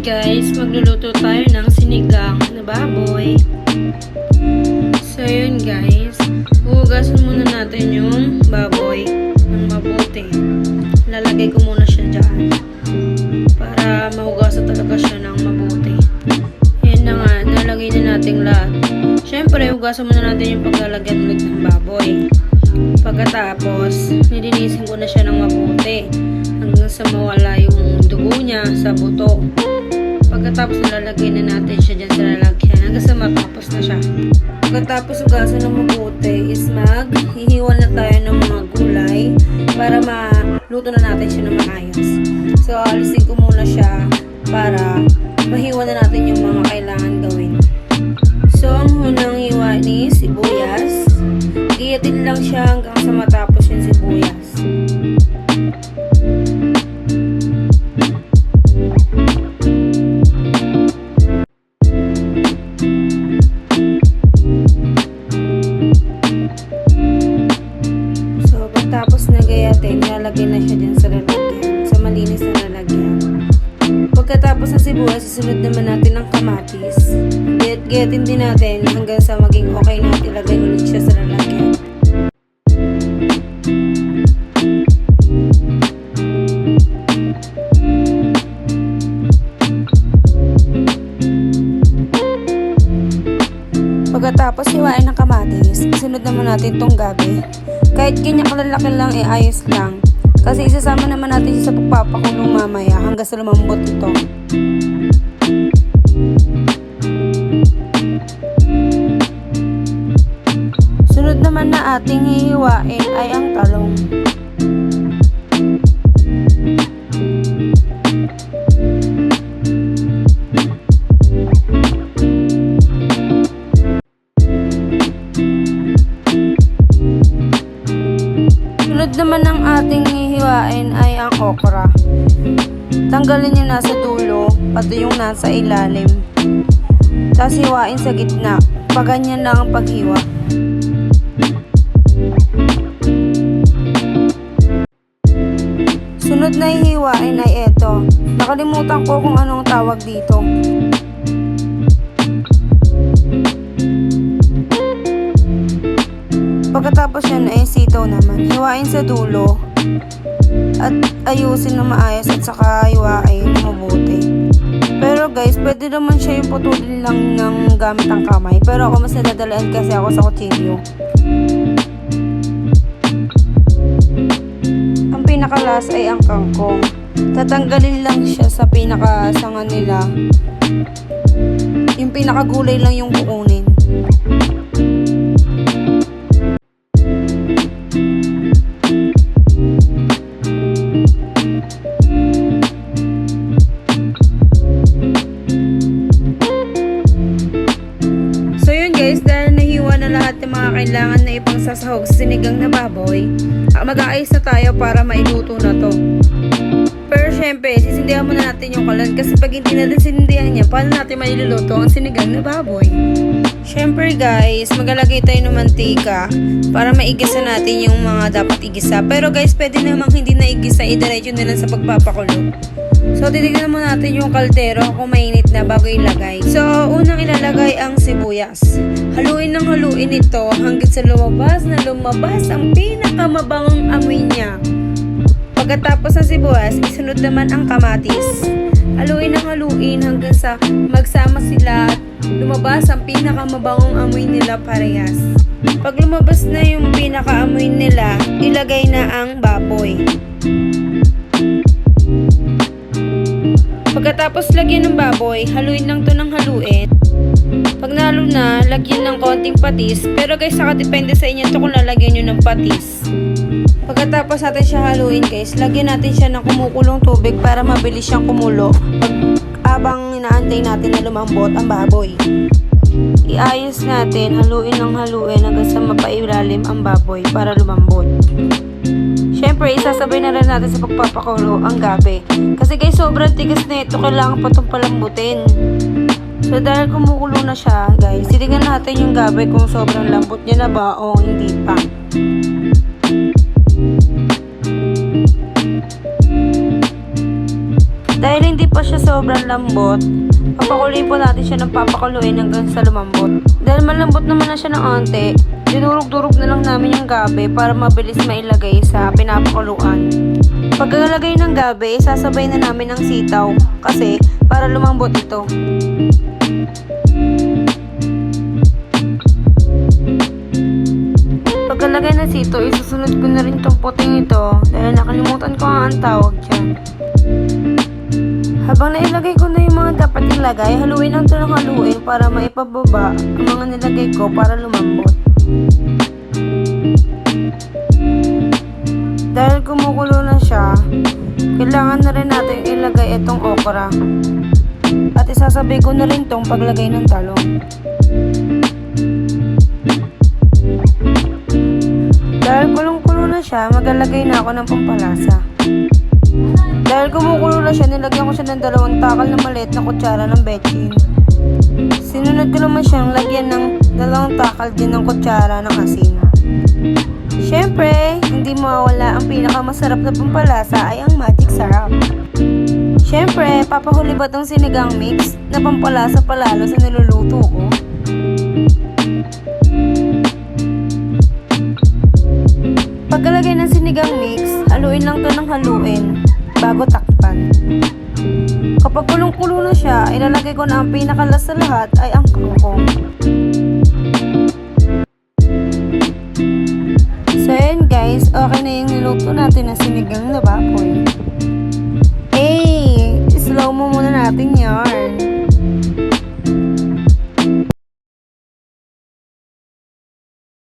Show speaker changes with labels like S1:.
S1: guys, magluluto tayo ng sinigang na baboy. So yun guys, hugasan muna natin yung baboy ng mabuti. Lalagay ko muna siya dyan para mahugasan talaga siya ng mabuti. Yan na nga, nalagay na natin lahat. Syempre, hugasan muna natin yung paglalagyan ng baboy. Pagkatapos, nilinisin ko na siya ng mabuti hanggang sa mawala yung dugo niya sa buto. Pagkatapos nalalagay na natin siya dyan sa lalagyan hanggang sa matapos na siya. Pagkatapos hugasan ng mabuti is maghihiwa na tayo ng mga gulay para maluto na natin siya ng maayos. So alisin ko muna siya para mahiwa na natin yung mga kailangan gawin. So ang unang hiwa ni sibuyas, giyatin lang siya hanggang sa matapos yung sibuyas. So pagtapos na gayatin, nilalagay na siya din sa lalagyan, sa malinis na lalagyan. Pagkatapos ng sibuyas, susunod naman natin ang kamatis. Gayatin din natin hanggang sa maging okay na at ilagay ulit siya sa lalagyan. Pagkatapos hiwain ng kamatis, sunod naman natin itong gabi. Kahit ganyan kalalaki lang, ayos lang. Kasi isasama naman natin siya sa pagpapakulong mamaya hanggang sa lumambot ito. Sunod naman na ating hihiwain ay ang talong. Sunod naman ng ating hihiwain ay ang okra. Tanggalin yung nasa dulo, pati yung nasa ilalim. Tapos hiwain sa gitna. Paganyan lang ang paghiwa. Sunod na hihiwain ay eto. Nakalimutan ko kung anong tawag dito. Pagkatapos yan ay sitaw naman. Hiwain sa dulo at ayusin na maayos at saka hiwain na mabuti. Pero guys, pwede naman siya yung putulin lang ng gamit ang kamay. Pero ako mas nadadalaan kasi ako sa kutsilyo. Ang pinakalas ay ang kangkong. Tatanggalin lang siya sa pinakasanga nila. Yung pinakagulay lang yung kukunin. Lahat ng mga kailangan na ipangsasahog sa sinigang na baboy, mag-aayos na tayo para mailuto na to. Pero syempre, sisindihan muna natin yung kalan kasi pag hindi natin sinindihan niya, paano natin mailuluto ang sinigang na baboy? Syempre guys, maglalagay tayo ng mantika para maigisa natin yung mga dapat igisa. Pero guys, pwede namang hindi na igisa, idiretso na lang sa pagpapakulo. So, titignan mo natin yung kaldero kung mainit na bago ilagay. So, unang ilalagay ang sibuyas. Haluin ng haluin ito hanggang sa lumabas ang pinakamabangong amoy niya. Pagkatapos ng sibuyas, isunod naman ang kamatis. Haluin ng haluin hanggang sa magsama sila at lumabas ang pinakamabangong amoy nila parehas. Pag lumabas na yung pinakaamoy nila, ilagay na ang baboy. Pagkatapos lagyan ng baboy, haluin lang to ng haluin. Pag nalo na, lagyan ng konting patis. Pero guys, nakadepende sa inyo to kung lalagyan nyo ng patis. Pagkatapos natin siya haluin guys, lagyan natin siya ng kumukulong tubig para mabilis siyang kumulo habang inaantay natin na lumambot ang baboy. Iayos natin, haluin ng haluin hanggang sa mapailalim ang baboy para lumambot. Siyempre, isasabay na rin natin sa pagpapakulo ang gabi. Kasi guys, sobrang tigas na ito. Kailangan pa itong palambutin. So, dahil kumukulo na siya, guys, titignan natin yung gabi kung sobrang lambot niya na ba o hindi pa. Dahil hindi pa siya sobrang lambot, papakuloyin po natin siya ng papakuloyin hanggang sa lumambot. Dahil malambot naman na siya ng onte, dinurog-durog na lang namin yung gabi para mabilis mailagay sa pinapakuluan. Pagkalagay ng gabi, sasabay na namin ang sitaw kasi para lumambot ito. Pagkalagay ng sitaw, isusunod ko na rin tong puting ito dahil nakalimutan ko ang tawag dyan. Habang nailagay ko na yung mga dapat ilagay, haluin lang ito ng haluin para maipababa ang mga nilagay ko para lumambot. Dahil kumukulo na siya, kailangan na rin natin ilagay itong okra. At isasabay ko na rin tong paglagay ng talong. Dahil kulong-kulo na siya, maglalagay na ako ng pampalasa. Dahil kumukulo na siya, nilagyan ko siya ng 2 takal na maliit na kutsara ng betchin. Sinunod ko naman siyang lagyan ng 2 takal din ng kutsara ng asin. Siyempre, hindi mawawala ang pinakamasarap na pampalasa ay ang magic sarap. Siyempre, papahuli ba tong sinigang mix na pampalasa palalo sa niluluto ko? Pagkalagay ng sinigang mix, haluin lang to ng haluin bago takpan. Kapag kulong-kulo na siya, ilalagay ko na ang pinakalas sa lahat ay ang kangkong. So yun guys, okay na yung niluto natin na sinigang na baboy. Slow mo muna natin yarn.